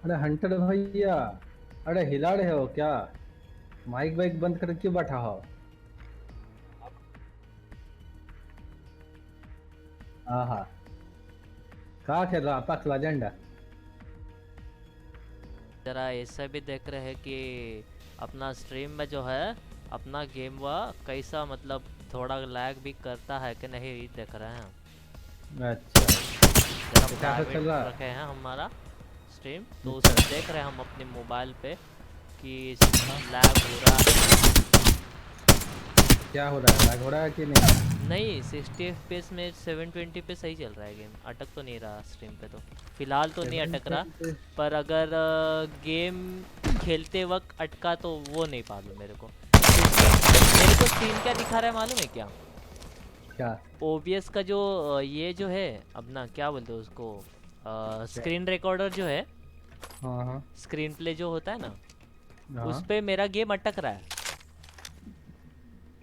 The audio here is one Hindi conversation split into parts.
अरे हंटर भैया, अरे हिला रहे हो क्या? माइक वाइक बंद कर क्यों बैठा हो? हाँ हाँ, कहाँ खेल रहा अपेक्स लेजेंड? जरा ऐसा भी देख रहे हैं कि अपना स्ट्रीम में जो है अपना गेम वह कैसा मतलब थोड़ा लैग भी करता है कि नहीं ये देख रहे हैं। अच्छा, जरा तो कैसा चल प्राइवेट रहा है? रखे हैं हमारा स्ट्रीम, तो अच्छा उसमें अच्छा। देख रहे हैं हम अपने मोबाइल पे कि हाँ, लैग हो रहा है। क्या हो रहा है? लैग हो रहा है कि नहीं? नहीं, 60 एफपीएस में 720 पे सही चल रहा है गेम, अटक तो नहीं रहा स्ट्रीम पे तो फिलहाल तो नहीं अटक रहा। 720 पर अगर गेम खेलते वक्त अटका तो वो नहीं मालूम मेरे को, क्योंकि मेरे को स्क्रीन क्या दिखा रहा है मालूम है क्या? क्या? ओबीएस का जो ये जो है अपना क्या बोलते हैं उसको, क्या? स्क्रीन रिकॉर्डर जो है, हाँ हाँ स्क्रीन प्ले जो होता है ना, उस हाँ। पे मेरा गेम अटक रहा है।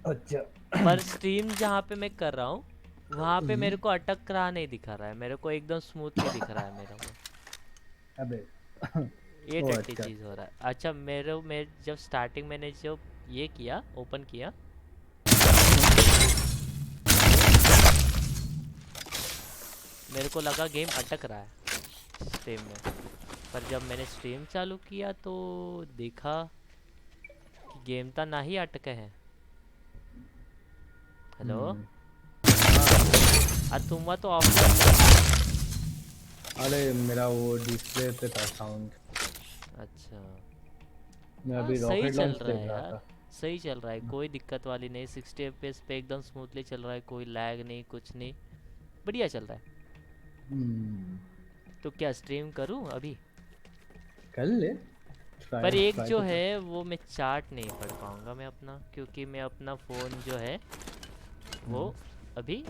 अच्छा। पर स्ट्रीम जहाँ पे मैं कर रहा हूँ वहाँ पे हम्म, मेरे को अटक रहा नहीं दिखा रहा है, मेरे को एकदम स्मूथली दिख रहा है मेरा वो। अबे ये ओ टट्टी अच्छा। चीज़ हो रहा है। अच्छा, मेरे जब स्टार्टिंग मैंने जब ये किया ओपन किया तो मेरे को लगा गेम अटक रहा है स्ट्रीम में। पर जब मैंने स्ट्रीम चालू किया तो देखा कि गेम तो ना ही अटके हैं। हेलो। हाँ हाँ बोलो। और तुम तो ऑफलाइन था। अरे मेरा वो डिस्प्ले पे था साउंड। अच्छा। मैं हाँ अभी सही रॉकेट चल लॉन्च रहा देख है रहा यार, था। सही चल रहा है, कोई दिक्कत वाली नहीं, 60 एफपीएस पे एकदम स्मूथली चल रहा है, कोई लैग नहीं कुछ नहीं, बढ़िया चल रहा है। हम्म, तो क्या स्ट्रीम करूँ अभी? कर ले। ट्राई पर एक ट्राई जो तो कर। है वो मैं चार्ट नहीं पढ़ पाऊँगा मैं अपना, क्योंकि मैं अपना फ़ोन जो है वो हम्म, अभी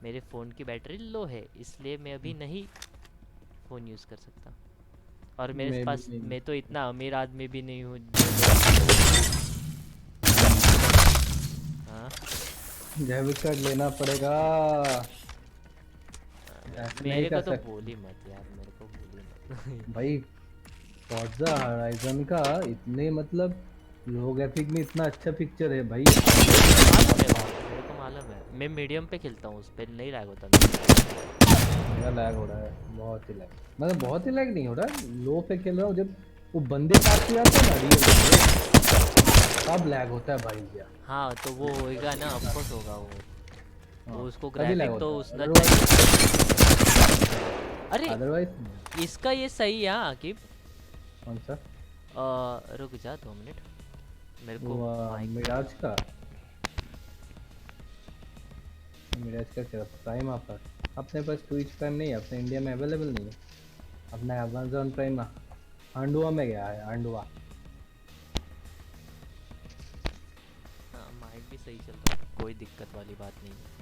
मेरे फ़ोन की बैटरी लो है, इसलिए मैं अभी नहीं फ़ोन यूज़ कर सकता। और मेरे मैं भी पास, नहीं। मैं तो इतना अमीर आदमी भी नहीं हूँ जो मैं। हाँ। डेबिट कार्ड लेना पड़ेगा। ऐसे नहीं मेरे कर को तो सकते। बोल ही मत यार, मेरे को बोल ही मत। भाई, फॉर्जा हराइजन का इतने मतलब लो ग्राफिक में इतना अच्छा पिक्चर है भाई, हाईलाइट मेरे को करके मालूम है आता वो, है। मेरे को मालूम है, मैं मीडियम पे खेलता हूँ, उस पर नहीं लैग होता मेरे को। मेरा लैग हो रहा है, बहुत ही लैग। मतलब बहुत ही लैग नहीं हो रहा है, लो पे खेल रहा हूँ जब वो बंदे पास से आते हैं ना रियल बंदे, तब लैग होता है भाई क्या। हाँ तो वो होएगा ना, ऑफकोर्स होगा वो हाँ, उसको तभी लैग ग्राफिक तो होता है, उसना अदरवाइज। चाहिए। अरे अदरवाइज नहीं। इसका ये सही है हाँ कि कौन सा? रुक जा 2 मिनट, मेरे को वो माइक। मिराज का। मिराज का क्या प्राइम ऑफर? अपने पास ट्विच प्राइम नहीं है, अपने इंडिया में अवेलेबल नहीं है। अपना अमेजोन प्राइम अंडुआ में गया है, अंडुआ। हाँ माइक भी सही चल रहा है, कोई दिक्कत वाली बात नहीं है।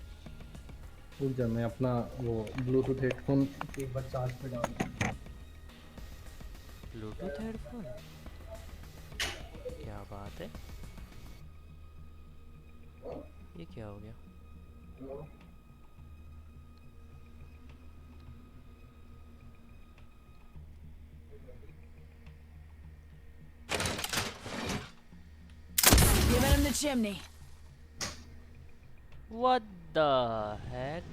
रुक जा, मैं अपना वो ब्लूटूथ हेडफोन एक बार चार्ज पे डाल। ब्लूटूथ हेडफोन, क्या बात है, ये क्या हो गया? Giving him the chimney. What the Keck?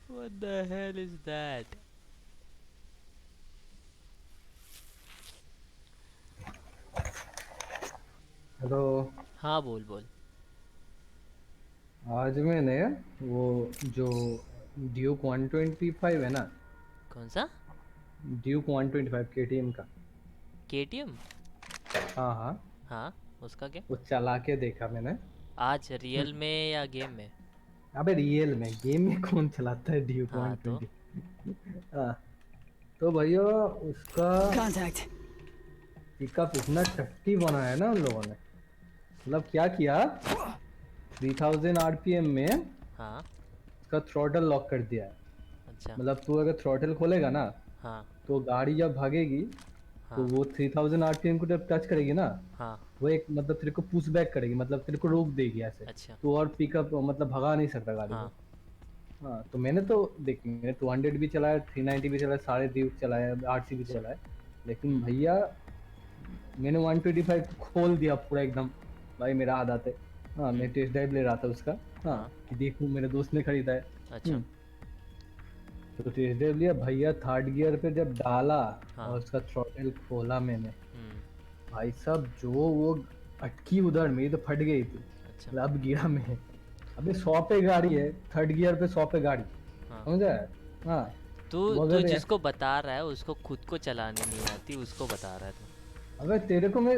What the hell is that? Hello. हाँ बोल बोल। आज मैंने वो जो ड्यूक 125 है ना, कौन सा? ड्यूक 125 केटीएम का। केटीएम? हाँ हाँ। हाँ, उसका क्या? वो चला के देखा मैंने। आज रियल में या गेम में? अबे रियल में, गेम में कौन चलाता है ड्यूक हाँ तो 120? हाँ, तो भैया उसका Contact. पिकअप इतना टट्टी बनाया है ना उन लोगों ने। मतलब क्या किया, 3000 आरपीएम में हाँ। उसका थ्रॉटल लॉक कर दिया है। अच्छा। मतलब तू अगर थ्रॉटल खोलेगा ना, हाँ। तो गाड़ी जब भागेगी तो हाँ वो 3000 आरपीएम को जब टच करेगी ना, हाँ। वो एक मतलब तेरे को पुश बैक करेगी, मतलब तेरे को रोक देगी ऐसे। अच्छा। तो और पिकअप मतलब भगा नहीं सकता गाड़ी हाँ। को। हाँ तो मैंने तो देख, मैंने 200 भी चलाया, 390 भी चलाया, 3.5 चलाया, 8 भी अच्छा। चलाया। लेकिन भैया मैंने 125 खोल दिया पूरा एकदम। भाई मेरा आदत है। हाँ मैं टेस्ट ड्राइव ले रहा था उसका। हाँ हाँ। कि देखूं, मेरे दोस्त ने खरीदा है। अच्छा। तो टेस्ट ड्राइव लिया भैया, थर्ड गियर पे जब डाला हाँ। और उसका थ्रॉटल खोला मैंने, हम्म। भाई साहब जो वो अटकी उधर, मेरी तो फट गई थी। अच्छा। अब गिरा मैं। अबे 100 पे गाड़ी है, थर्ड गियर पे 100 पे गाड़ी, हाँ। समझा है? हाँ। तू वो तू अगर जिसको बता रहा है उसको खुद को चलानी नहीं आती, उसको बता रहा है तू। अबे तेरे को मैं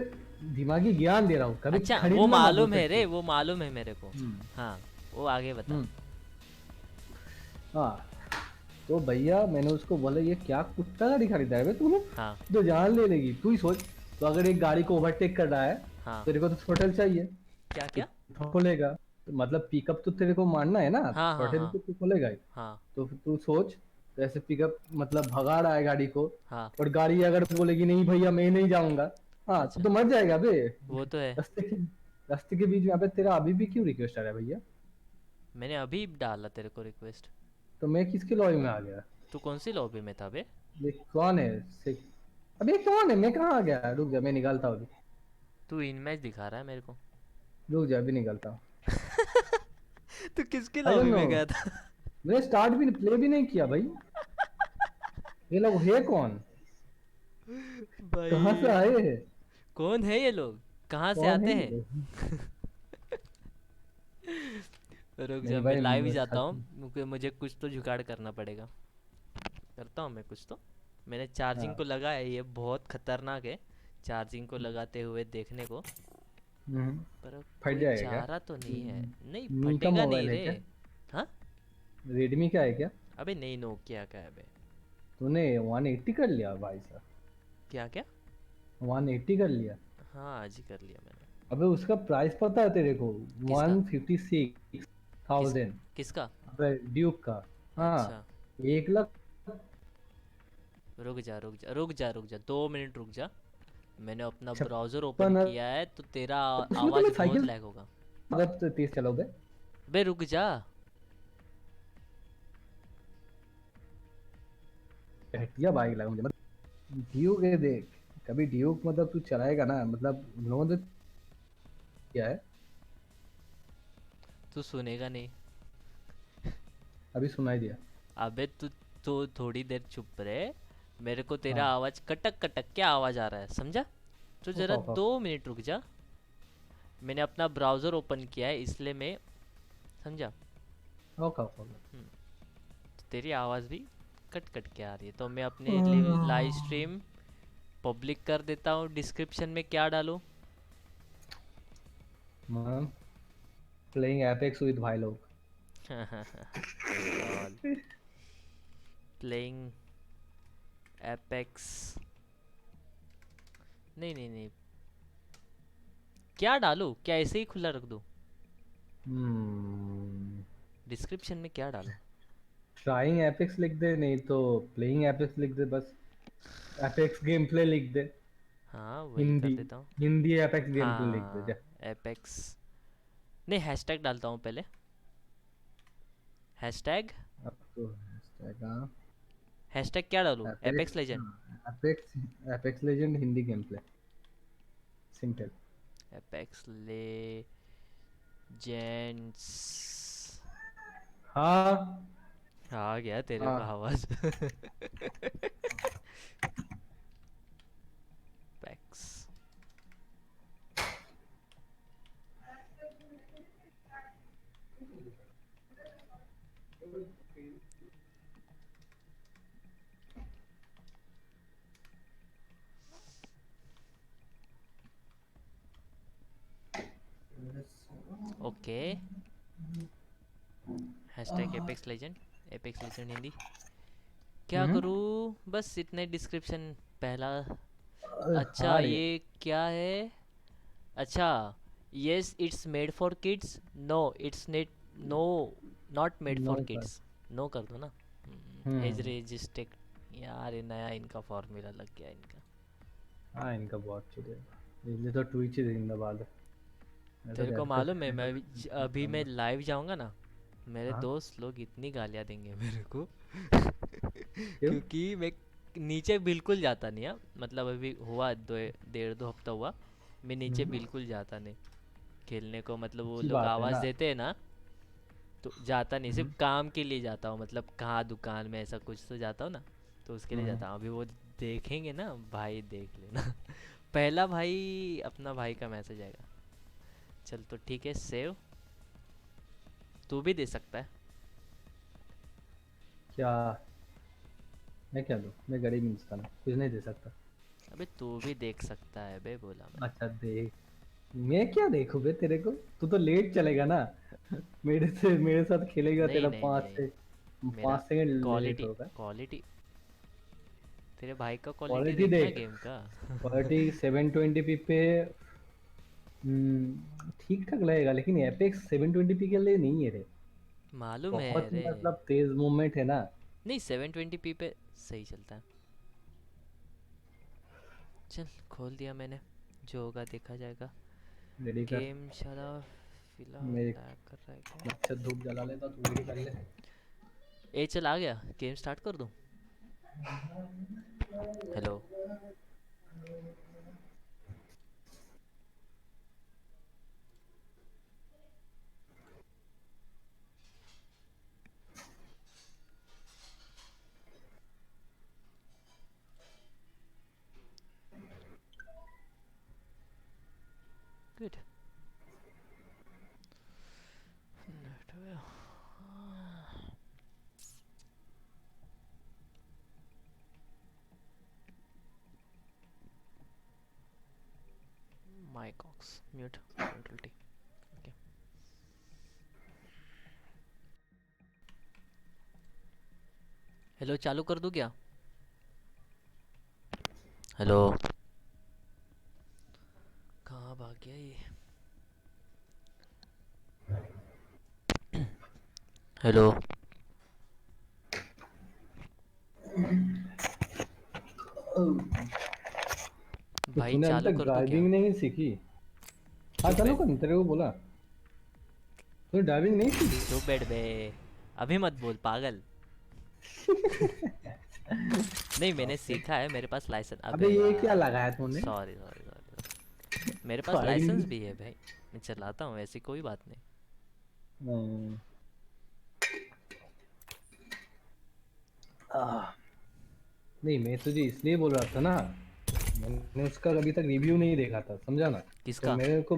दिमागी ज्ञान दे रहा हूँ, कभी अच्छा, वो खरीदना ना मालूम है रे, दूसरे। वो मालूम है मेरे को। हम्म। हाँ। वो आगे बता। हम्म। हाँ तो भैया मैंने उसको बोला ये क्या कुत्ता गाड़ी खरीदा है बे तूने, हाँ। तो जान ले लेगी, तू ही सोच। तो अगर एक गाड़ी को ओवरटेक कर रहा है, हाँ। तेरे को तो थ्रोटल चाहिए, क्या तो क्या? खोलेगा। तो मतलब पिकअप तो तेरे को मारना है ना, तो हाँ हाँ थ्रोटल हाँ तो तू खोलेगा ही। हाँ तो फिर तू सोच, तो ऐसे पिकअप मतलब भगा रहा है गाड़ी को, हाँ। और गाड़ी अगर बोलेगी नहीं भैया मैं नहीं जाऊंगा, हाँ अच्छा। तो मर जाएगा बे। वो तो है। रास्ते के रास्ते के बीच में। अबे तेरा अभी भी क्यों रिक्वेस्ट आ रहा है भैया? मैंने अभी डाला तेरे को रिक्वेस्ट। तो मैं किसके लॉबी में आ गया? तू कौन सी लॉबी में था बे? ये कौन है? अबे कौन है? मैं कहाँ आ गया? रुक जा मैं निकालता हूँ अभी। तू इन मैच दिखा रहा है मेरे को। रुक जा अभी निकालता हूँ। तू किसकी आई डोंट लॉबी नो, में गया था? मैंने स्टार्ट भी प्ले भी नहीं किया भाई। ये लोग है कौन? कहाँ से भाई। आए हैं? कौन है ये लोग? कहाँ से कौन है आते ये हैं? लोग? रुक जा, नहीं मैं भाई लाइव जाता सच। हूँ, क्योंकि मुझे कुछ तो जुगाड़ करना पड़ेगा। करता हूँ मैं कुछ तो। मैंने चार्जिंग को हाँ। लगाया है, ये बहुत खतरनाक है चार्जिंग को लगाते हुए देखने को। हम्म। पर फट कोई जाएगा क्या? चारा तो नहीं है। नहीं मी का फटेगा नहीं मोबाइल है रे। क्या? हाँ। रेडमी का है क्या? अबे नहीं, नोकिया का है बे। तूने 180 कर लिया भाई साहब? क्या क्या? 180 कर लिया? हाँ, आज ही कर लिया मैंने। अबे उसका प्राइस पता है तेरे को? किसका? 156,000। किस किसका? अबे ड्यूक का। हाँ। अच्छा। 1 लाख। रुक जा रुक जा रुक जा रुक जा, 2 मिनट रुक जा। मैंने अपना ब्राउज़र ओपन 56। किया है तो तेरा उसमें तो मैं आवाज़ बहुत साइकिल लैग होगा। मतलब तो तेज चलाओगे? बे रुक जा। घटिया बाइक लगा मुझे, मतलब ड्यूक है देख। कभी ड्यूक मतलब तू चलाएगा ना, मतलब उन्होंने तो क्या है। तू सुनेगा नहीं। अभी सुनाई दिया। अबे तू तो थोड़ी देर चुप रहे। मेरे को तेरा हाँ। आवाज़ कटक कटक क्या आवाज़ आ रहा है, समझा? तो ओका ज़रा ओका। 2 मिनट रुक जा। मैंने अपना ब्राउज़र ओपन किया है इसलिए मैं, समझा? ओका ओका ओका। तो तेरी आवाज़ भी कट कट के आ रही है, तो मैं अपने लाइव ओका। स्ट्रीम पब्लिक कर देता हूँ। डिस्क्रिप्शन में क्या डालूँ? मैम, प्लेइंग एपेक्स विद भाई लोग। लॉल। Playing apex. नहीं नहीं नहीं, क्या डालूँ? क्या ऐसे ही खुला रख दूँ? हम्म। डिस्क्रिप्शन में क्या डालूँ? ट्राइंग एपेक्स लिख दे, नहीं तो प्लेइंग एपेक्स लिख दे बस। एपेक्स गेम प्ले लिख दे। हाँ वही कर हिंदी, देता हूँ। हिंदी एपेक्स गेम प्ले लिख दे जा। हाँ एपेक्स। नहीं, हैशटैग डालता हूँ पहले। हैशटैग। अब तो हैशटैग हाँ। हैशटैग क्या डालूँ? Apex Apex Legend. हाँ, Apex, Apex Legend Hindi game play, simple. Apex Legends. हाँ। आ गया तेरे को हाँ। आवाज। Apex. Okay. Hashtag Apex Legend. Apex Legend Hindi. क्या हम्म। करूँ? बस इतने डिस्क्रिप्शन पहला। अच्छा हाँ रे। ये क्या है? अच्छा, yes it's made for kids. No it's net. No, not made no for कर। किड्स। नो कर दो ना। Age hmm. रजिस्टेड। यार ये नया इनका फॉर्मूला लग गया इनका। हाँ इनका बहुत चुड़े, इसलिए तो ट्विच ही जिंदाबाद है। मैं तो तेरे को घर पे मालूम है स्ट्रीम मैं अभी मैं करूंगा। लाइव जाऊंगा ना, मेरे हाँ दोस्त लोग इतनी गालियाँ देंगे मेरे को क्यों? क्योंकि मैं नीचे बिल्कुल जाता नहीं। हाँ मतलब अभी हुआ 1.5 2 हफ्ता हुआ, मैं नीचे हम्म, बिल्कुल जाता नहीं खेलने को। मतलब वो अच्छी लोग बात है आवाज़ ना। देते हैं ना, तो जाता नहीं, सिर्फ हम्म, काम के लिए जाता हूँ। मतलब कहाँ दुकान में ऐसा कुछ तो जाता हूँ ना, तो उसके लिए हम्म, जाता हूँ। अभी वो देखेंगे ना भाई, देख लेना पहला भाई अपना भाई का मैसेज आएगा। चल तो ठीक है, सेव तू भी दे सकता है। क्या? मैं क्या दूँ? मैं गरीब इंसान हूँ, कुछ नहीं दे सकता। अबे तू भी देख सकता है बे, बोला मैंने। अच्छा देख, मैं क्या देखूं बे तेरे को? तू तो लेट चलेगा ना मेरे साथ खेलेगा, नहीं तेरा नहीं पाँच नहीं, से मेरा 5 सेकंड लेट क्वालिटी होगा। क्वालिटी तेरे भाई का क्वालिटी क्वालिटी देखना देख, गेम का क्वालिटी 720p पे ठीक ठाक लगेगा, लेकिन एपेक्स 720p के लिए नहीं है रे। मालूम है बहुत रे। मतलब तेज मूवमेंट है ना। नहीं 720p पे सही चलता है। चल खोल दिया मैंने, जो होगा देखा जाएगा। रेडी कर। गेम चला, फिलहाल मैं लैग कर रहा है क्या? अच्छा धूप जला लेता, तू रेडी कर ले। ए चल आ गया, गेम स्टार्ट कर दूं? हेलो। गुड। माइक ऑक्स mute, control T. Okay. Hello चालू कर दूं क्या? हेलो, कहाँ भाग गया ये? हेलो। तो भाई तूने अभी चालू तक कर दूं क्या? ड्राइविंग नहीं सीखी? हाँ चुप चलो बैठ, कर, तेरे को बोला तूने ड्राइविंग नहीं सीखी? चुप बैठ बे, अभी मत बोल पागल। नहीं मैंने ओके। सीखा है, मेरे पास लाइसेंस। अबे अबे ये क्या यार, लगाया तूने? सॉरी सॉरी सॉरी, मेरे पास लाइसेंस फाइन। भी है भाई, मैं चलाता हूँ, ऐसी कोई बात नहीं। हम्म, आह, नहीं मैं तुझे इसलिए बोल रहा था ना, मैंने उसका अभी तक रिव्यू नहीं देखा था, समझा ना। तो किसका? मेरे को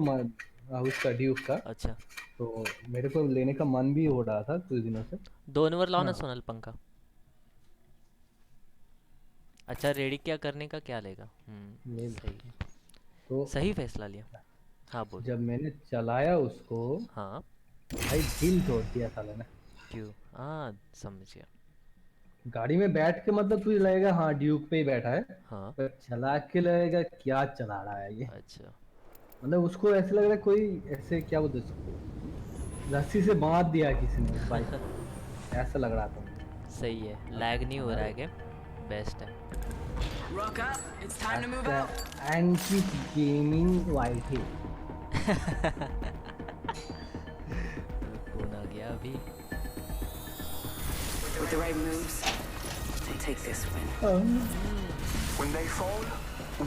उसका ड्यूक का, अच्छा, तो मेरे को लेने का मन भी हो रहा था कुछ दिनों से। 2 नंबर लाओ ना हाँ सोनल पंखा। अच्छा रेडी क्या करने का, क्या लेगा? ले लो। सही, तो सही फैसला लिया। हाँ बोल। जब मैंने चलाया उसको, हाँ। भाई दिल तोड़ दिया साला ने। क्यों? हाँ समझ गया। गाड़ी में बैठ के मतलब तुझे लगेगा हाँ ड्यूक पे ही बैठा है, हाँ। पर चला के लगेगा क्या चला रहा है ये। अच्छा। मतलब उसको ऐसे लग रहा है कोई ऐसे क्या बोलते हैं उसको, रस्सी से बांध दिया किसी ने उस बाइक को, ऐसा लग रहा था मुझे। सही है, अब लैग नहीं हो रहा हमारे है गेम, बेस्ट है। Rock up. It's time to move अच्छा out. एंटी गेमिंग वाइट है। कौन आ गया अभी? With the right moves, we'll take this win. When they fall,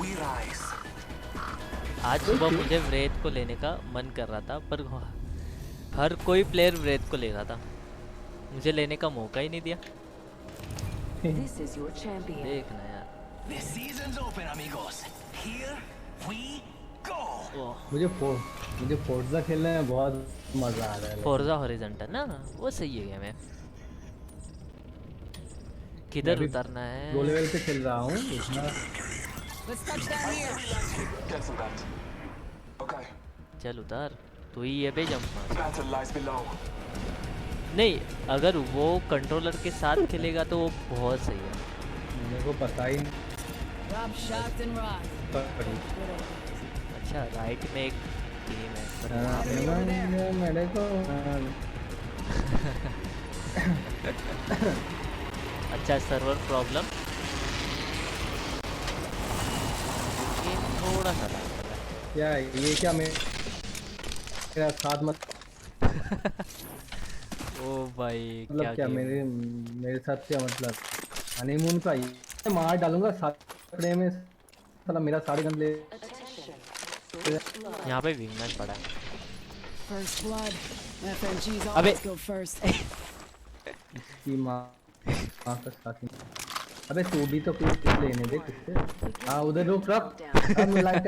we rise. आज सुबह मुझे व्रेथ को लेने का मन कर रहा था, पर हर कोई प्लेयर व्रेथ को ले रहा था, मुझे लेने का मौका ही नहीं दिया। This is your champion. देखना यार। The season's open, amigos. Here we go. ओह, मुझे फोर्जा खेलने में बहुत मजा आ रहा है लेकिन। फोर्जा हॉरिजॉन्टल ना, वो सही है गेम है। मैं किधर अभी उतरना प्रो है? लेवल पे खेल रहा हूँ इतना। Let's touch down here. Cancel that. Okay. चल उतर, तू ही ये पे जंप मार। Battle lies below. नहीं, अगर वो कंट्रोलर के साथ खेलेगा तो वो बहुत सही है। मेरे को पता ही नहीं Drop shots and rock. पड़ी। अच्छा राइट में एक टीम है पर मेरे को अच्छा सर्वर प्रॉब्लम। थोड़ा सा lag कर रहा है। क्या ये क्या मेरा साथ ओ भाई मतलब क्या game है। मेरे साथ क्या मतलब हनीमून का ये मार डालूंगा साथ में साला मेरा सारे गन ले यहाँ पे विंगमैन पड़ा है। First blood. FNGs अबे always go first. इसकी माँ का साथ में। अबे तू भी तो कुछ लेने दे किससे। हाँ उधर रुक रख अब लाइट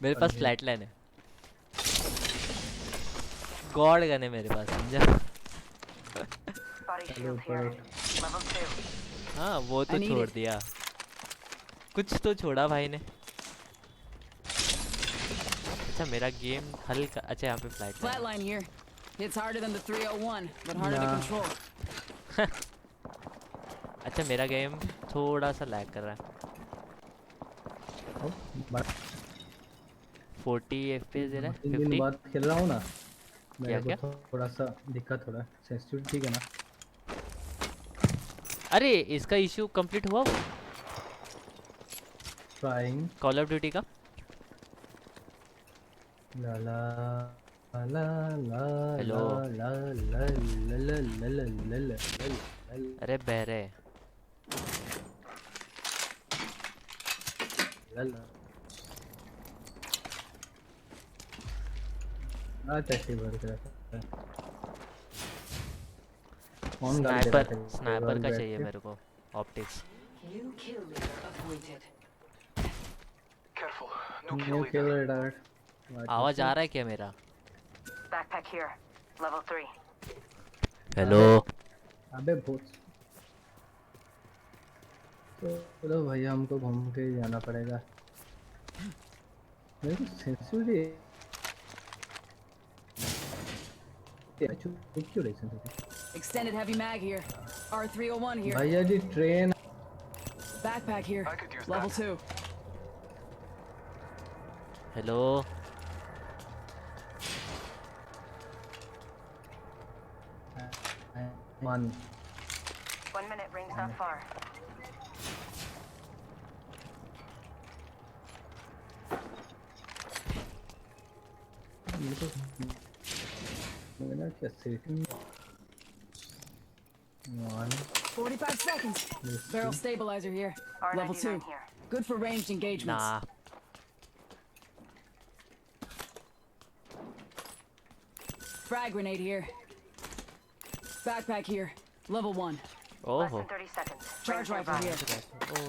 मेरे पास फ्लैट लाइन है, गॉड गन है मेरे पास, समझा। चलो ऊपर हाँ वो तो I need छोड़ it. दिया, कुछ तो छोड़ा भाई ने। अच्छा मेरा गेम हल्का, अच्छा यहाँ पे flight line Flatline here. Hits harder than the 301, but harder to Nah. control. अच्छा मेरा गेम थोड़ा सा लैग कर रहा है, 40 FPS दे रहा है, 3 दिन 50। बाद खेल रहा हूँ ना मेरे क्या को थोड़ा सा दिक्कत हो रहा है सेंसिटिव ठीक है ना। अरे इसका इशू कंप्लीट हुआ वो ट्राइंग कॉल ऑफ ड्यूटी का। ला ला ला ला Hello. ला ला ला ला ला ला ला ला ला अरे बहरे ला ला कैसे वर्क करता है कौन गाली दे रहा स्नाइपर, था स्नाइपर का बैठ चाहिए के? मेरे को, optics. New kill leader appointed. Careful. New killer direct आवाज आ रहा है क्या मेरा? Backpack here. Level 3. हेलो अबे भूत तो चलो भैया हमको घूम के ही जाना पड़ेगा मेरे को सेंसिटिविटी क्यों रही sensitivity Extended heavy mag here. R301 here. भैया जी ट्रेन Backpack here. I could use Level that. 2. Hello one 1 minute, range not far. मेरा क्या setting 1 45 seconds. Barrel stabilizer here. Level 2. Good for ranged engagements. ना Frag grenade here. Backpack here. Level 1. ओहो 30 seconds. Charge rifle here. ओ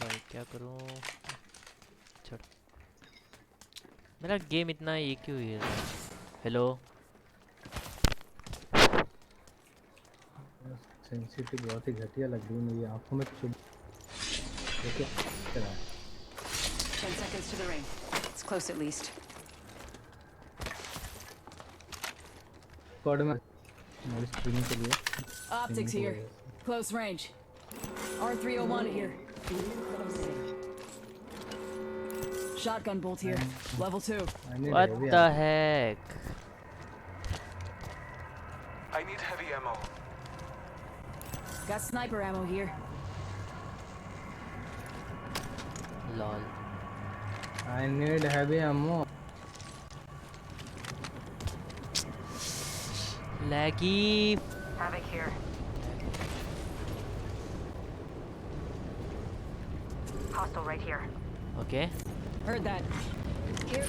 भाई क्या करूं, छोड़। मेरा गेम इतना ये क्यों है? हेलो सेंसिटिव बहुत ही घटिया लग रही है मेरी आंखों में चुभ देखिए चला 10 seconds to the ring. It's close at least. Squad में मेरी स्क्रीनिंग के लिए Optics here. Close range. R301 here. Shotgun bolt here. Level 2. What the heck. I need heavy ammo. Got sniper ammo here. Lol I need heavy ammo laggy. Havoc here. Hostile right here. Okay Heard that. Here.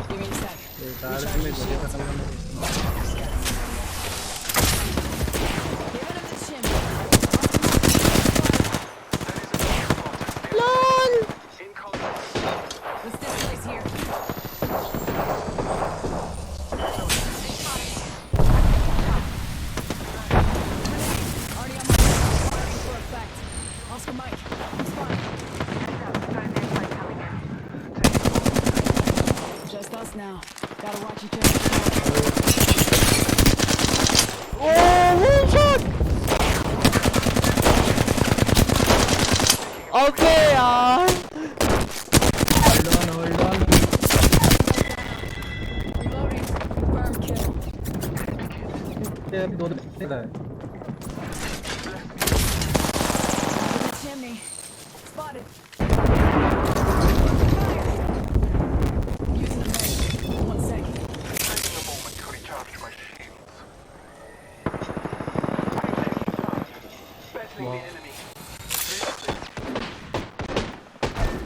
Give me a sec. ये कार में गोली खत्म करने Giving him the shimmy. In contact. What's this place here? Already on my firing for effect. Oscar Mike. Respond. Just us now. Gotta watch each other. Okay यार hold on Reloading. Confirmed kill. दो है spotted. Using a mag. 1 second. Taking a moment to recharge my shields. Battling the enemy.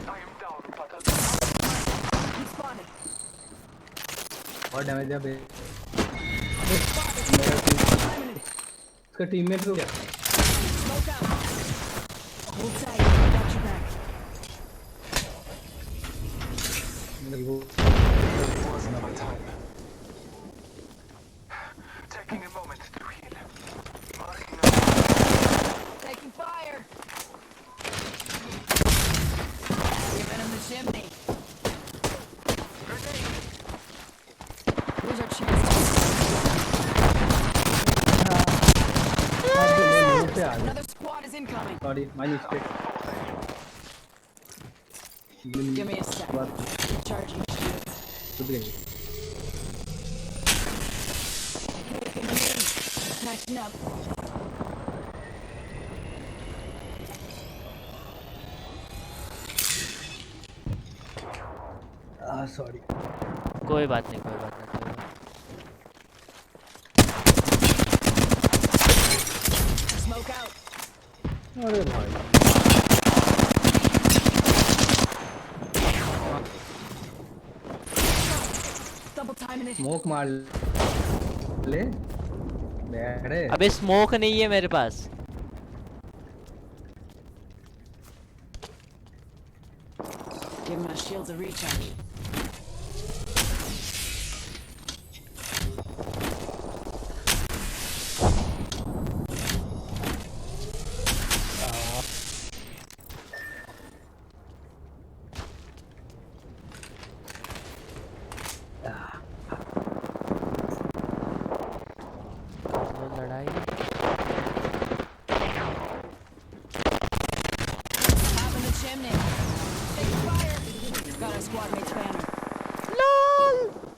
I am down, but He's spotted. और डैमेज है बे Eliminated. इसका टीममेट को क्या Smoke out. Hold tight. I got your back. वो wasn't my time. Taking a moment to heal. Marking up. Taking fire. Giving him the chimney. Here's our chance. अब मैं मुंह पे आ गया Another squad is incoming. Sorry my mistake Give me a sec. बात Charging shields. टूट गई Patching up. सॉरी कोई बात नहीं, कोई बात नहीं, कोई बात Smoke out. अरे भाई Double timing it. स्मोक मार ले बैठे नहीं। अबे स्मोक नहीं है मेरे पास। Give my shields a recharge. वो लड़ाई Top in the chimney. Taking fire. Got our squad mate's banner.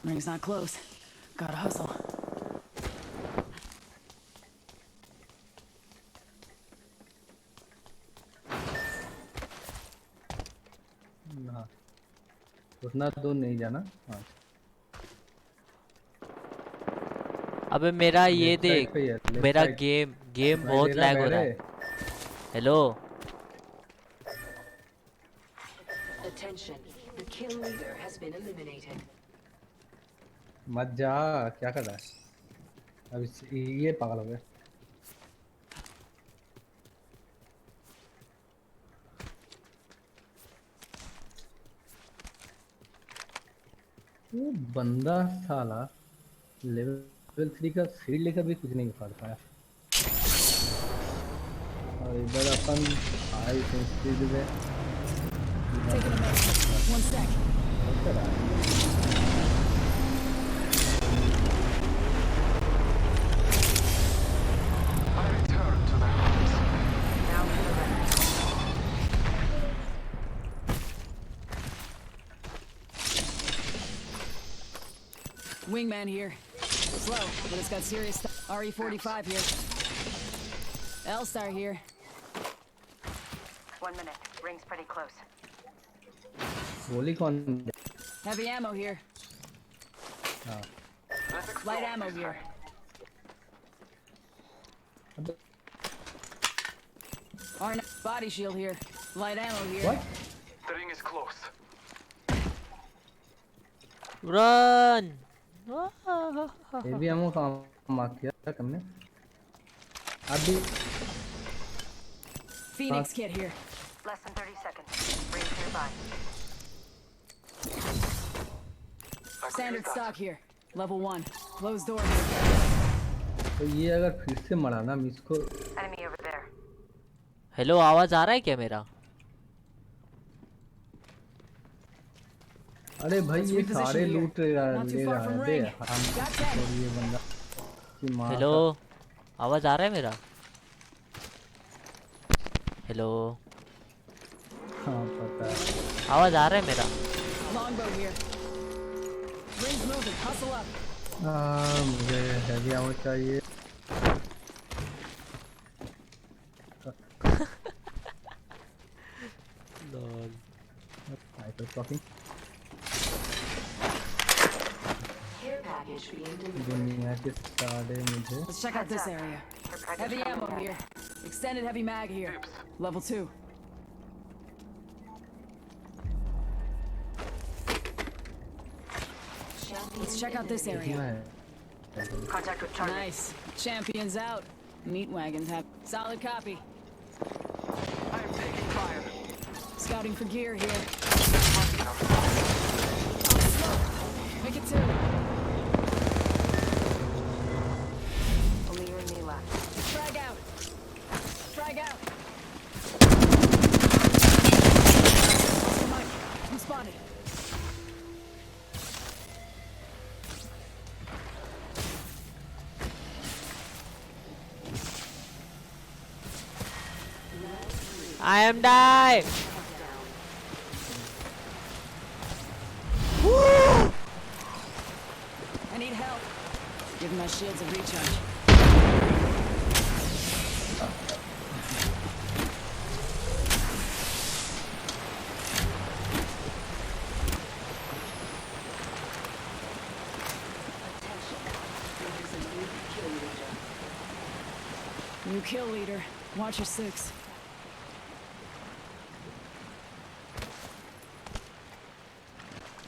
Ring's not close. Gotta hustle. हाँ उतना दूर नहीं जाना हाँ अबे मेरा ये Left side देख, पे ही है, left मेरा side। गेम बहुत बैठे लैग हो रहा है। बैठे। Hello Attention, the kill leader has been eliminated. मत जा क्या कर रहा है अब ये पागल हो गया वो बंदा साला लेवल 3 का सीड लेकर भी कुछ नहीं कर पाया और इधर अपन हाई सेंसिटिव है Taking a minute. 1 sec. क्या कर रहा है I return to the house. Now for the rest. Wingman here. Slow, but it's got serious stuff. RE-45 here. L-Star here. 1 minute. Ring's pretty close. गोली कौन Heavy ammo here. हाँ Let's explore Light ammo this here. time. R9 body shield here. Light ammo here. What? The ring is close. Run heavy ammo काम मार किया तुमने अभी Phoenix kit here. Less than 30 seconds. Ring's nearby. Agree Standard with that. stock here. Level 1. Closed door here. तो ये अगर फिर से मरा ना मिस को Enemy over there. हेलो, आवाज आ रहा है क्या मेरा? अरे भाई Let's ये reposition सारे here. लूट Not too ले far रहा from है बे ring. हम Got that. और ये बंदा की माँ हेलो, आवाज आ रहा है मेरा? हेलो, का- हाँ पता है आवाज आ रहा है मेरा? Longbow here. Ring's moving. Hustle up. मुझे हैवी एमो चाहिए talking Care package being delivered. दुनिया के सारे मुझे Let's check out this area. Heavy ammo here. Extended heavy mag here. Level 2. Let's check out this area. है Contact with target. Nice. Champions out. Meat wagons have solid copy. I am taking fire. Scouting for gear here. Make it 2. Only your enemy left. Frag out. Frag out. Mike, I'm spotted. I am die. I need help. Give my shields a recharge. Attention. There is a new kill leader. New kill leader. Watch your 6.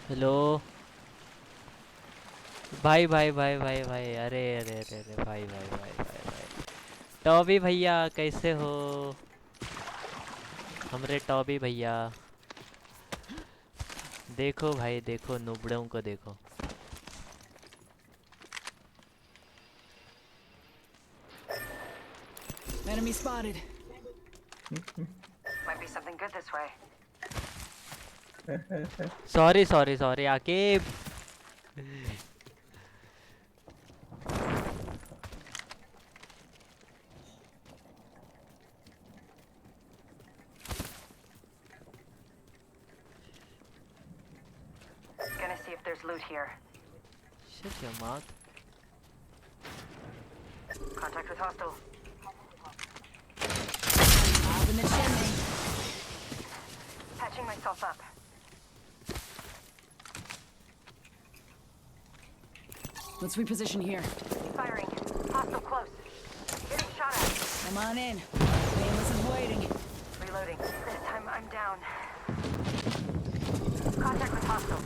Hello भाई भाई भाई भाई भाई अरे अरे अरे अरे भाई भाई भाई भाई भाई टॉबी भैया कैसे हो हमरे टॉबी भैया देखो भाई देखो नुबड़ों को देखो Enemy spotted. Might be something good this way. Sorry sorry sorry Aqib Gonna see if there's loot here. Shut your mouth. Contact with hostile. Up in the chimney. Patching myself up. Let's reposition here. Firing. Hostile close. Getting shot at. Come on in. Painless is waiting. Reloading. This time I'm down. Contact with hostile.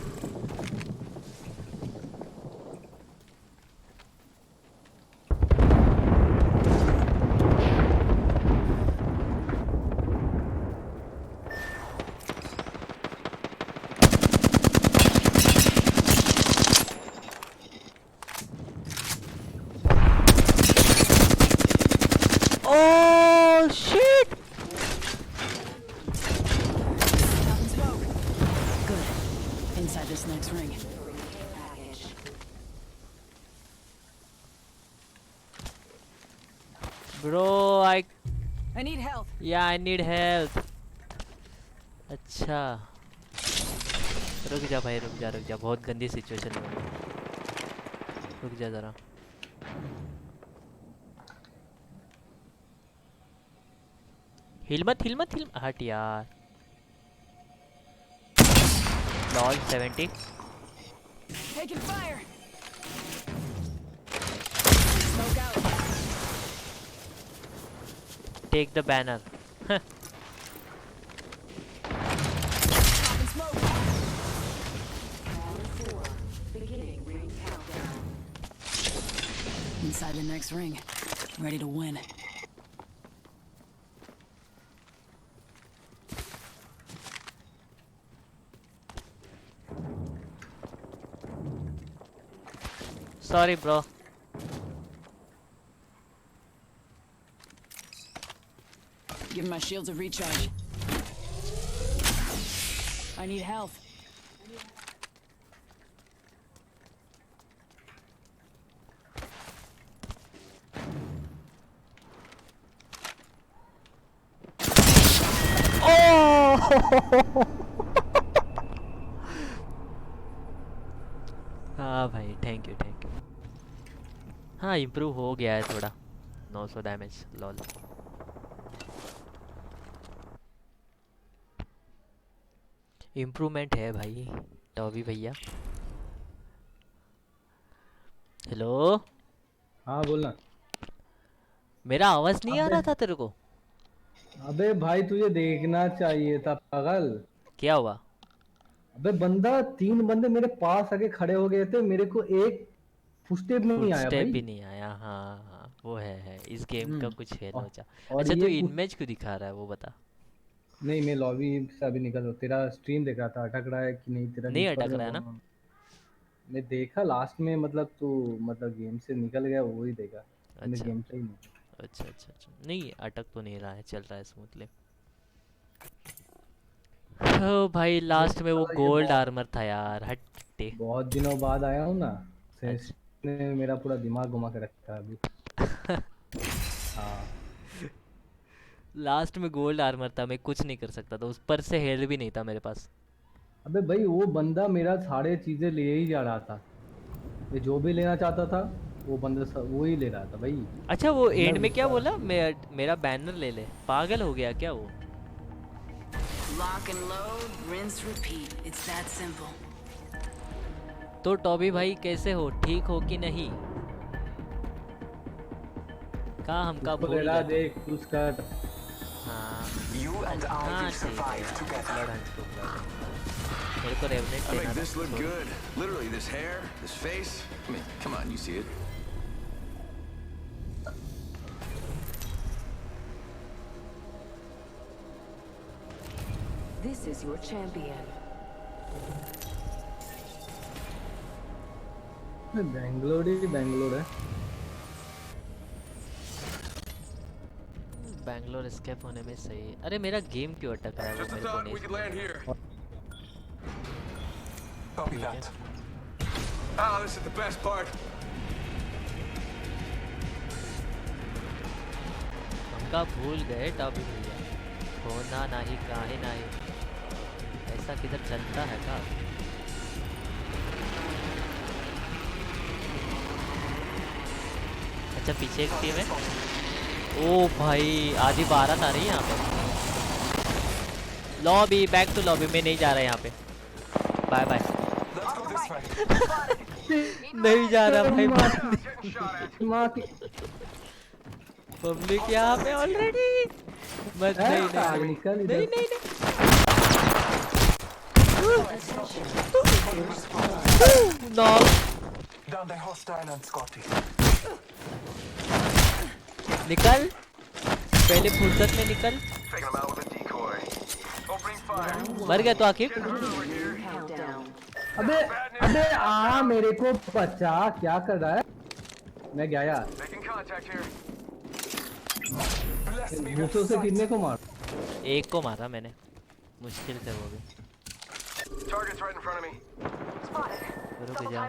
Oh shit! Stop and smoke. Good. Inside this next ring. Package. Bro, I I need help. yeah I need help. अच्छा रुक जा भाई रुक जा बहुत गंदी सिचुएशन है रुक जा जरा हिल मत हट यार LOL 70 Taking fire. Smoke out. Take the banner Stop and smoke. Round 4. Beginning ring countdown. Inside the next ring. Ready to win. Sorry bro Give my shields a recharge. I need health. हाँ भाई थैंक यू हाँ इम्प्रूव हो गया है थोड़ा 900 डैमेज लॉल इम्प्रूवमेंट है भाई टॉबी भैया। हेलो, हाँ बोलना। मेरा आवाज नहीं आ अबे रहा था तेरे को? अबे भाई तुझे देखना चाहिए था पागल। क्या हुआ? अबे बंदा 3 बंदे मेरे पास आके खड़े हो गए थे, मेरे को एक फुटस्टेप नहीं आया फुटस्टेप भाई। भी नहीं आया, हाँ हाँ वो है इस गेम का कुछ है औ- लोचा। और अच्छा तू ये इनमेज क्यों दिखा रहा है वो बता। नहीं, मैं लॉबी से अभी निकल रहा, तेरा स्ट्रीम देख रहा था, अटक रहा है कि नहीं तेरा नहीं डिस्कॉर्ड अटक में रहा है ना? फोन। मैं देखा लास्ट में, मतलब तू मतलब गेम से निकल गया वो ही देखा। मैं अच्छा गेम से ही नहीं। अच्छा अच्छा अच्छा, नहीं अटक तो नहीं रहा है, चल रहा है स्मूथली। ओ भाई ये लास्ट में वो साला ये गोल्ड बहुत आर्मर था यार, हट्टे। बहुत दिनों बाद आया हूँ ना। अच्छा। ने मेरा पूरा दिमाग घुमा के रखा है अभी। हाँ। लास्ट में गोल्ड आर्मर था, मैं कुछ नहीं कर सकता था, उस पर से हेल भी नहीं था मेरे पास। अबे भाई वो बंदा मेरा सारे चीजें ले ही जा रहा था। मैं जो भी लेना चाहता था वो बंदा वो ही ले रहा था भाई। अच्छा वो मैं एंड में क्या गुस्सा। बोला, मेरा बैनर ले ले, पागल हो गया क्या वो? Lock and load, rinse, repeat. It's that simple. तो टॉबी भाई कैसे हो, ठीक हो कि नहीं? कहाँ हमका उसको ले भूल रहा गए तुम। देख उसका। हाँ You and I हाँ will ठीक है survive यार, together. ब्लड हंट को ब्लड मेरे को रेवनेंट I लेना make था, this look sorry। good. Literally, this hair, this face. I mean, come on, you see it. This is your champion. Bangalore ही बैंगलोर है। बैंगलोर एस्केप होने में सही है। अरे मेरा गेम क्यों अटक रहा है, वो Just a मेरे को thought नहीं we could land here. Copy ठीक है। that. Oh, this is the best part. हमका भूल गए टॉबी भैया, होना नहीं काहे नहीं, ऐसा किधर चलता है का? अच्छा पीछे एक टीम है। ओ भाई आधी बारात आ रही है यहाँ पे। लॉबी, बैक टू लॉबी, मैं नहीं जा रहा यहाँ पे, bye bye. Let's go this way. नहीं जा रहा भाई, Getting shot at. माँ की पब्लिक यहाँ पे ऑलरेडी। बस है, नहीं साल नहीं निकल नहीं इधर। नहीं नहीं। Knock. Down the hostile and Scotty. निकल, पहले फुर्सत में निकल। Taking him out with a decoy. Opening fire. मर गया तो आखिर। Countdown. अबे अबे मेरे को बचा, क्या कर रहा है? मैं गया यार। Making contact here. Bless me with घूसों से sight. कितने को मार? एक को मारा मैंने, मुश्किल से वो भी। Target's right in front of me. रुक जा।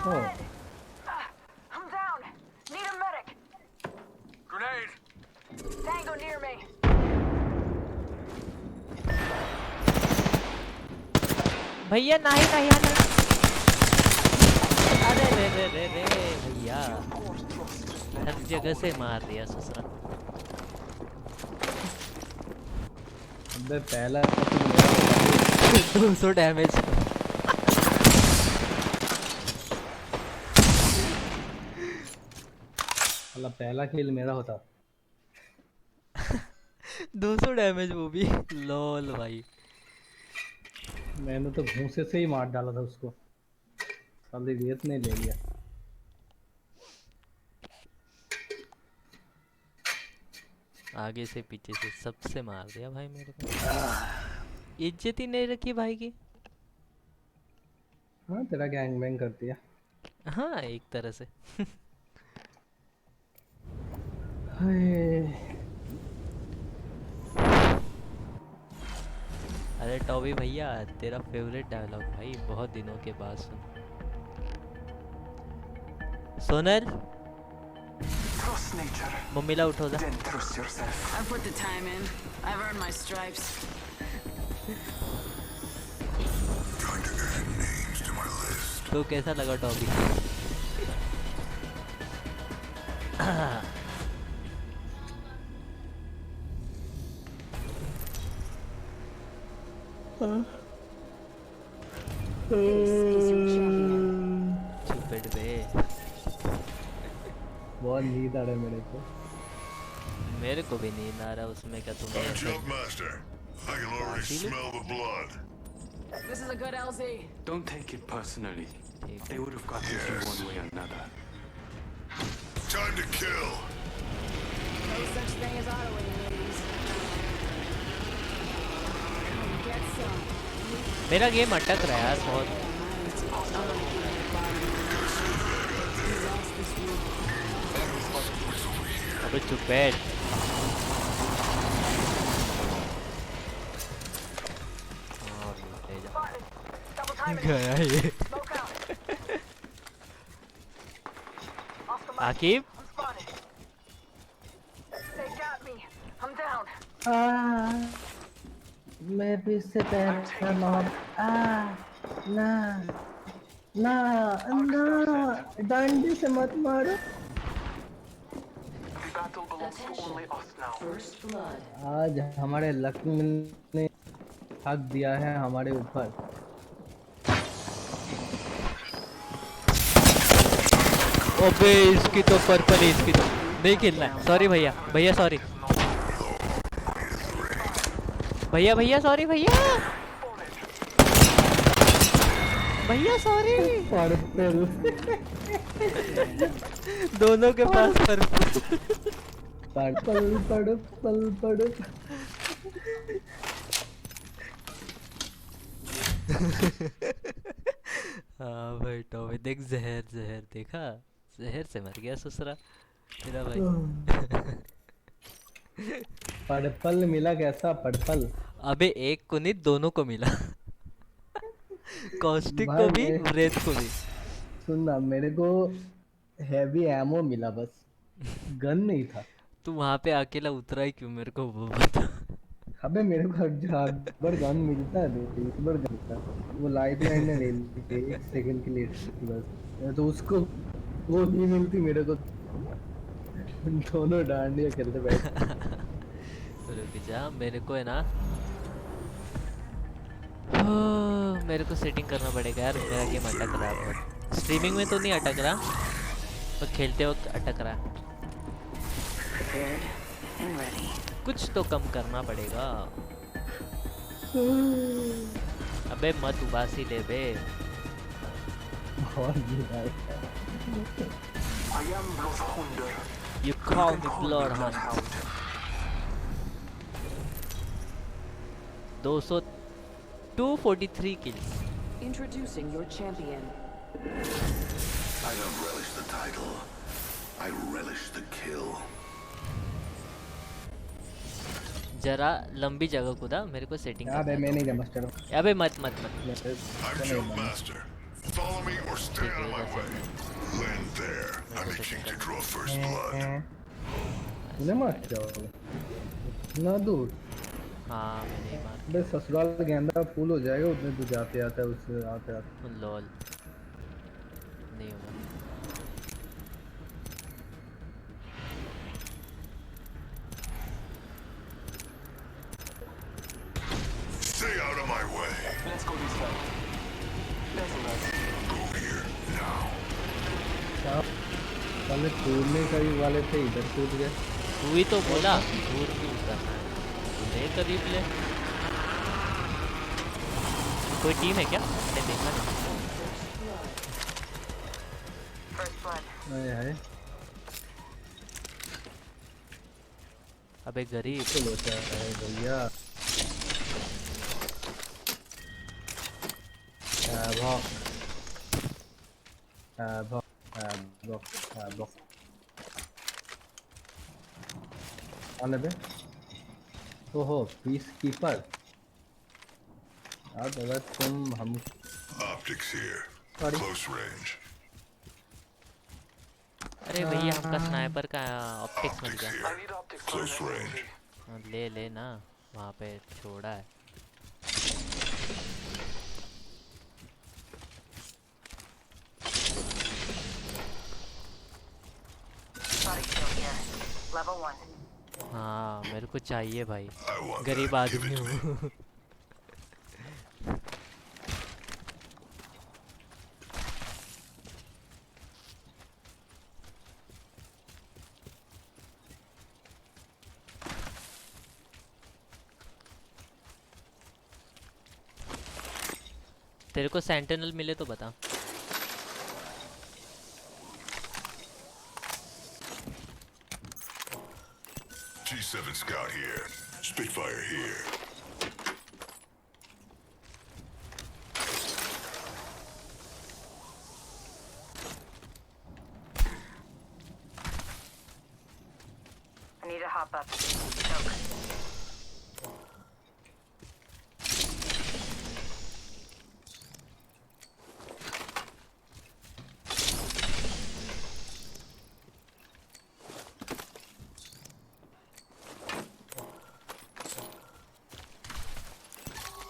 ओ I'm down. Need a medic. Grenade. Tango near me. भैया नहीं नहीं नहीं। अरे रे रे रे रे भैया, हर जगह से मार दिया ससुरा। अबे पहला तो मेरा 200 डैमेज। वाला पहला किल मेरा होता। 200 डैमेज वो भी, लॉल भाई। मैंने तो घूसे से ही मार डाला था उसको, साले रेत ने ले लिया। आगे से पीछे से सबसे मार दिया भाई मेरे को, इज्जत ही नहीं रखी भाई की। हाँ तेरा गैंग बैंग कर दिया। हाँ एक तरह से। हाय। अरे टॉबी भैया तेरा फेवरेट डायलॉग भाई, बहुत दिनों के बाद सोनल Trust nature. मम्मीला उठो जा। Then trust yourself. I've put the time in. I've earned my stripes. तो कैसा लगा Toby? This is your champion. चुपेट बे। बहुत नींद आ रहा है मेरे को। मेरे को भी नींद आ रहा है, उसमें क्या तुम्हें I'm ऐसे Jumpmaster. I can already Feel it? smell the blood. This is a good LZ. Don't take it personally. ठीक They है। would have gotten Yes. you one way or another. Time to kill. No such thing as autoing, ladies. Get some. मेरा गेम अटक रहा है यार बहुत। अबे चुपेट। Double timing. गया ये। Smoke out. Off the mark. Aqib I'm spotted. They got me. I'm down. मैं भी इससे पहले ना ना ना डंडे से मत मारो। The battle belongs to only us now. First blood. आज हमारे लक्ष्मी ने हक दिया है हमारे ऊपर। ओबे इसकी तो पर्पल है, इसकी तो नहीं खेलना है। सॉरी भैया, भैया सॉरी, भैया भैया सॉरी, भैया भैया सॉरी। पर्पल दोनों के पास पर्पल। Purple purple purple. हाँ भाई टॉमी देख, जहर जहर देखा, जहर से मर गया ससुरा तेरा भाई। पर्पल मिला कैसा पर्पल? अबे एक को नहीं, दोनों को मिला। कॉस्टिक को भी, ब्रेथ को भी। सुनना, मेरे को हैवी एमो मिला, बस गन नहीं था। तू वहाँ पे अकेला उतरा ही क्यों, मेरे को वो बता। अबे मेरे को बार गन मिलता है, एक बार गन मिलता है। वो लाइट लाइन ने ले ली थी 1 सेकंड के लिए बस, तो उसको वो नहीं मिलती मेरे को। दोनों डांडिया खेलते बैठे। रुक जा, मेरे को है ना, मेरे को सेटिंग करना पड़ेगा यार, मेरा गेम अटक रहा है बहुत। स्ट्रीमिंग में तो नहीं अटक रहा, पर खेलते वक्त अटक रहा है। कुछ तो कम करना पड़ेगा। अबे मत उबासी ले बे। और ये भाई I am Bloodhunter. You call me Bloodhound. 243 kills. Introducing your champion. I don't relish the title. I relish the kill. जरा लंबी जगह कूदा, मेरे को सेटिंग अबे मैं नहीं मास्टर हूँ। अबे मत मत मत। I'm Jumpmaster. Follow me or stay out of my way. Land there. I'm itching to draw first blood. उन्हें मार जाओगे ना दूर। हाँ मैं नहीं मार। बे ससुराल गेंदा फूल हो जाएगा उतने दूर जाते आता है, उससे आते आते। लॉल नहीं होगा। Stay out of my way. Let's go this way. Let's go. Go here now. पहले कूदने का ही वाले थे, इधर कूद गए। तू ही तो बोला दूर क्यों करना है, ले करीब ले। कोई टीम है क्या, मैंने देखा नहीं। First blood. हाय हाय अबे गरीब तो लोचा है भैया। भॉक आने बे। ओहो पीस कीपर। अब अगर तुम हम Optics here. Sorry. Close range. अरे भैया हमका स्नाइपर का ऑप्टिक्स मिल Optics गया। here. I need optics for Close an range. हाँ, ले ले ना, वहाँ पे छोड़ा है। Body shield here. Level 1. हाँ मेरे को चाहिए भाई, I want गरीब that. Give आदमी it to me. हूँ। तेरे को सेंटिनल मिले तो बता। G7 Scout here. Spitfire here. I need to hop up. Choke.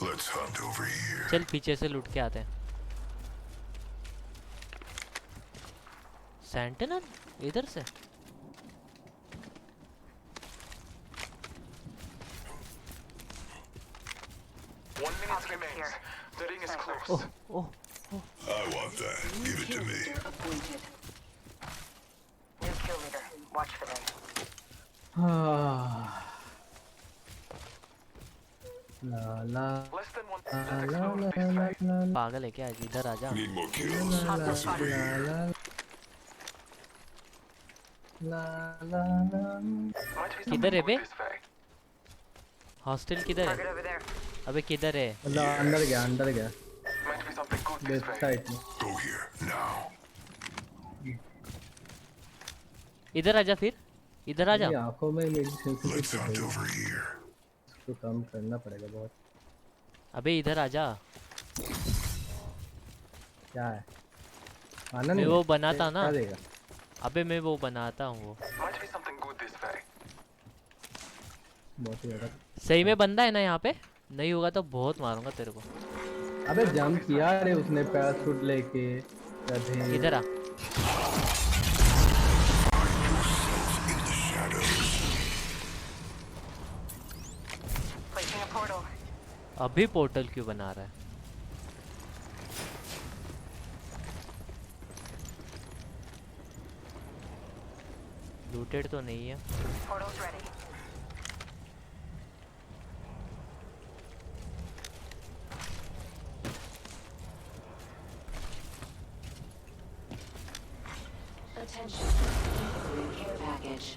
Let's hunt over here. चल पीछे से लूट के आते हैं। सेंटिनल इधर से? ओह ओह I want that. Give it to me. Appointed. New kill leader. Watch for them. La La Less than one La minute La explode this La way. ला पागल है क्या? इधर आजा। Need more kills. What's over here? La La La Might be किधर है something बे? good this way. हॉस्टल किधर Target है? over there. अबे किधर है? अंदर गया अंदर गया Might be something good this left way. Side में। Go here now. इधर आजा फिर, इधर आजा। मेरी आंखों में मेरी Let's sensitivity hunt over here. इसको कम करना पड़ेगा बहुत। अबे इधर आजा। क्या है आना मैं नहीं वो बनाता ना। क्या देगा अबे मैं वो बनाता हूँ वो। Might be something good this way. बहुत ही ज्यादा। सही में बंदा है ना यहाँ पे? नहीं होगा तो बहुत मारूंगा तेरे को। अबे जंप किया रे उसने पैराशूट लेके गधे। इधर आ। Placing a portal. अभी पोर्टल क्यों बना रहा है? लूटेड तो नहीं है। Portal's ready. Attention. Care package.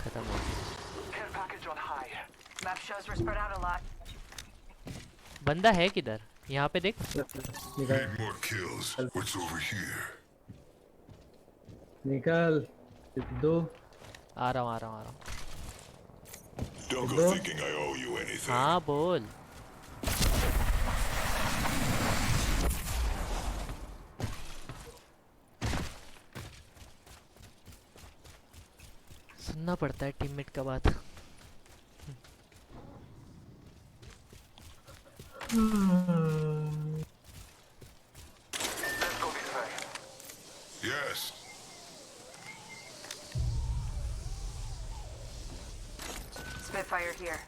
खत्म हो गया। Care package on high. Map shows we're spread out a lot. बंदा है किधर? यहाँ पे देख। निकल Need more kills. What's over here? निकल दो आ रहा हूँ आ रहा हूँ आ रहा हूँ। Don't Go. go thinking I owe you anything. हाँ बोल। सुनना पड़ता है टीममेट का बात। Let's go this way. Yes. Spitfire here.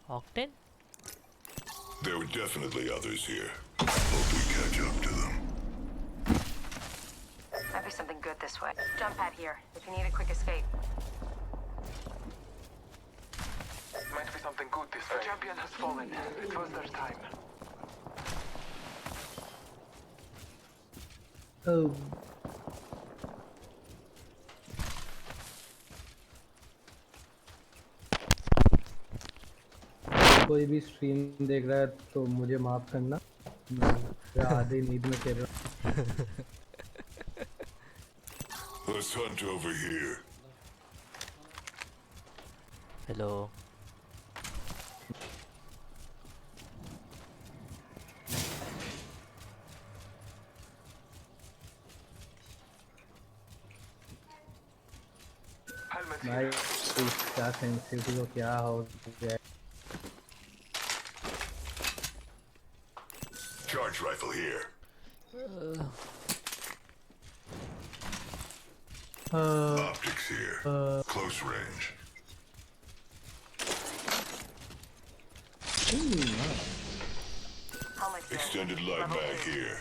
Octane? There were definitely others here. Hope we catch up to them. Might be something good this way. Jump pad here, if you need a quick escape. Might be something good this way. A champion has fallen. It was their time. Oh. कोई भी स्ट्रीम देख रहा है तो मुझे माफ करना, मैं आधे नींद में खेल रहा हूँ। Let's hunt over here. Hello. Helmet भाई here. क्या सेंसिटिविटी को क्या हो गया। Charge rifle here. Optics here. Close range. Extended light mag here.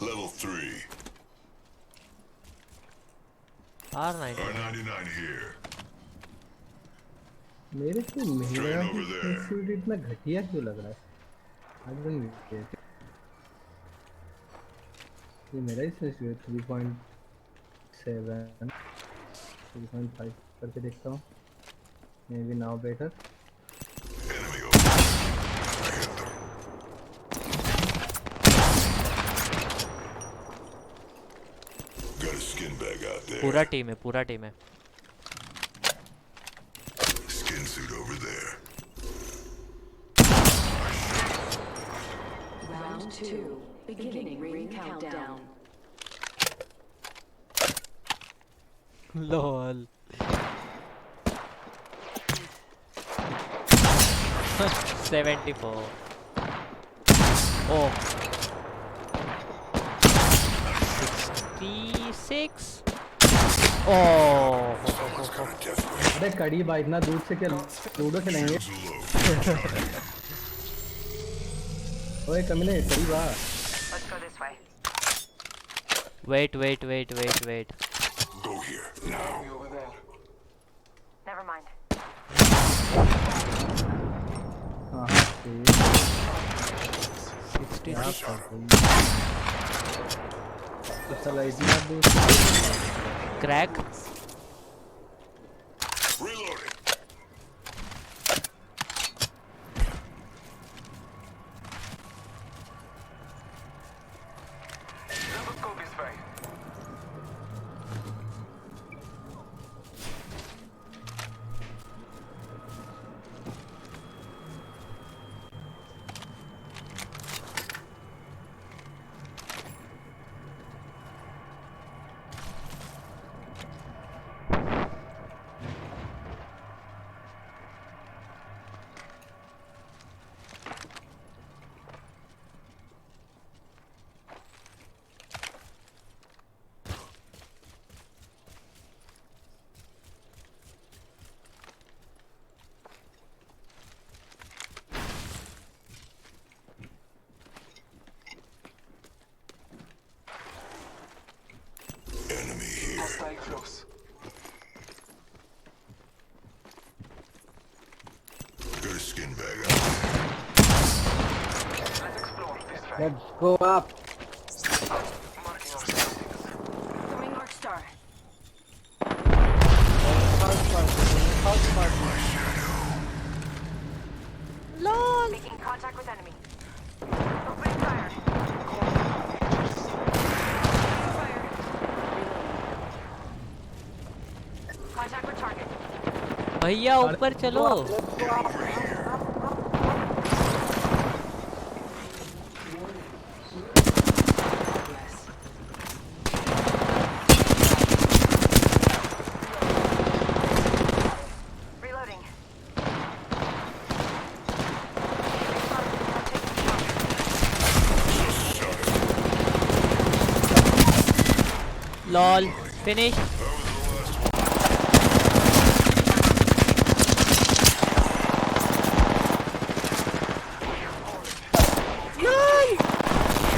Level 3. R99 R99 here. मेरे को मेरा Train over there. स्पीड इतना घटिया क्यों लग रहा है? I don't get it. ये मेरा ही सेंस 3.7 3.5 करके देखता हूँ. Maybe now better. Enemy over. I hit them. Got a skin bag out there. पूरा टीम है. Skin suit over there. Round 2. Beginning ring countdown. LOL. 74. Oh. 66. Oh. अरे कड़ी भाई इतना दूर से क्या लूडो खेलेंगे? ओए कमीने कड़ी बा. Let's go this way. Wait. Go here now. Over there. Never mind. हाँ 66. तो चला इतना दूर. Crack. Reloading. Let's go this way. Enemy here. Stay close. Got a skin bag out there. Let's explore this way. Let's go up. Marking our surroundings. Throwing Arc Star. Making contact with enemy. Opening fire. Fire. Contact with target. भैया ऊपर चलो. Reloading. LOL. Finish.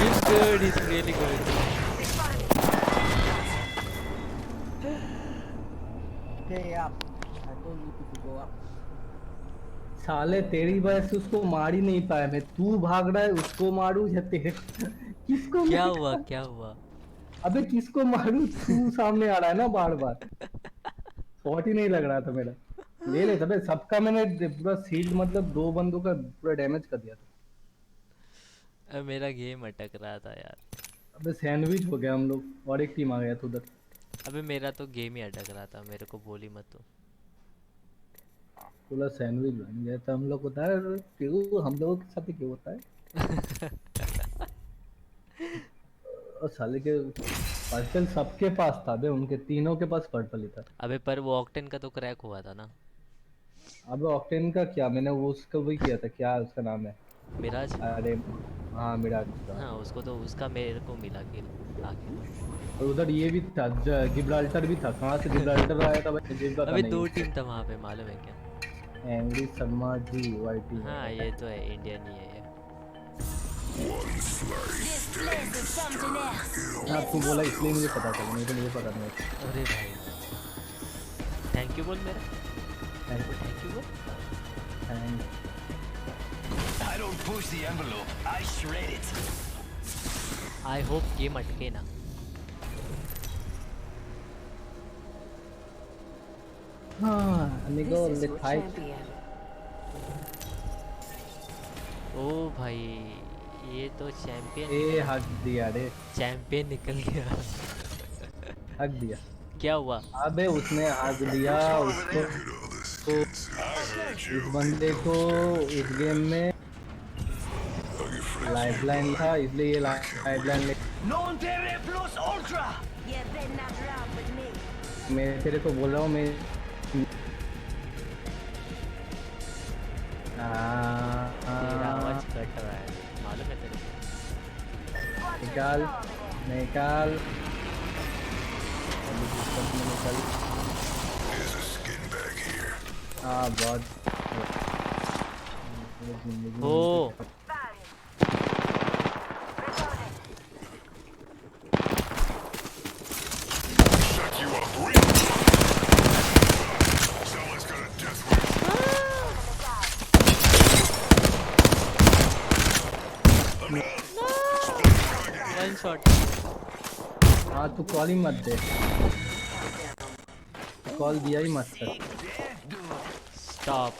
He's good. He's really good. Stay up. I told you to go up. साले तेरी वजह से उसको मार ही नहीं पाया मैं. तू भाग रहा है उसको मारूं या तेरे किसको क्या मारूं? हुआ क्या हुआ? अबे किसको मारूं? तू सामने आ रहा है ना बार बार. शॉट ही नहीं लग रहा था मेरा. ले ले तबे सबका मैंने पूरा सील मतलब 2 बंदों का पूरा डैमेज कर दिया था. अब मेरा गेम अटक रहा था यार. अबे सैंडविच हो गया हम लोग और एक टीम आ गया था उधर. अबे मेरा तो गेम ही अटक रहा था. मेरे को बोली मत तू. पूरा सैंडविच बन गया था हम लोग. होता है क्यों हम लोगों के साथ ही क्यों होता है? और साले के पर्पल सबके पास था बे. उनके तीनों के पास पर्पल ही था. अबे पर वो ऑक्टेन का तो क्रैक हुआ था ना. अबे ऑक्टेन का क्या मैंने वो उसका वही किया था. क्या उसका नाम है? मिराज. अरे हाँ मिराज का। हाँ उसको तो उसका मेरे को मिला किल आखिर। और उधर ये भी था, गिब्राल्टर भी था। कहाँ से गिब्राल्टर आया था भाई, मुझे भी पता अबे नहीं। 2 टीम था वहाँ पे, मालूम है क्या? एंग्री शर्मा जी वाईटी है। हाँ ये तो है, इंडियन ही है ये। हाँ तू बोला इसलिए मुझे पता चला, नहीं तो मुझे पता नहीं। अरे भाई थैंक यू बोल मेरा, थैंक यू बोल। I don't push the envelope, I shred it. I hope game अटके ना। हाँ अनिगो This is your let's fight. champion. ओ भाई ये तो चैंपियन, ए हक दिया रे, चैंपियन निकल गया। हक दिया। क्या हुआ? अबे उसने हक दिया उसको, तो इस बंदे को इस गेम में लाइफलाइन था, इसलिए ये लाइफलाइन ले। Non terre plus ultra. मैं तेरे को बोल रहा हूँ, मैं तेरा आवाज कट रहा है, मालूम है तेरे को? निकाल निकाल अभी डिस्कस में निकाल। There's a skin bag here. हाँ बहुत ओ Shut you up real Someone's got a death wish. One shot. हाँ तू कॉल ही मत दे, कॉल दिया ही मत कर। स्टॉप।